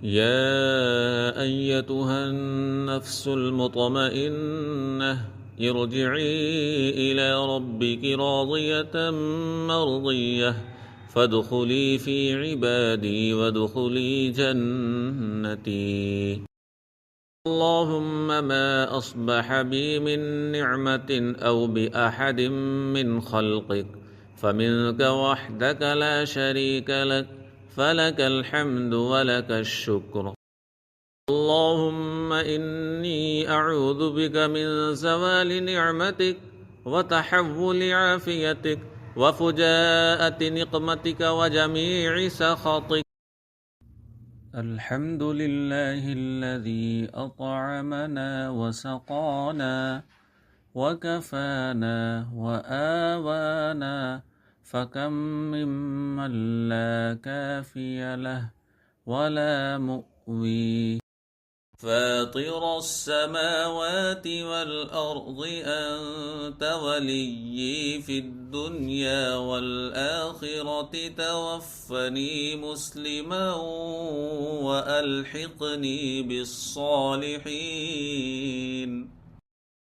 يا أيتها النفس المطمئنة ارجعي إلى ربك راضية مرضية فادخلي في عبادي وادخلي جنتي. اللهم ما أصبح بي من نعمة أو بأحد من خلقك فمنك وحدك لا شريك لك، فلك الحمد ولك الشكر. اللهم إني أعوذ بك من زوال نعمتك وتحول عافيتك وفجاءة نقمتك وجميع سخطك. الحمد لله الذي أطعمنا وسقانا وكفانا وآوانا، فكم ممن لا كافي له ولا مؤوي. فاطر السماوات والأرض أنت وليي في الدنيا والآخرة، توفني مسلما وألحقني بالصالحين.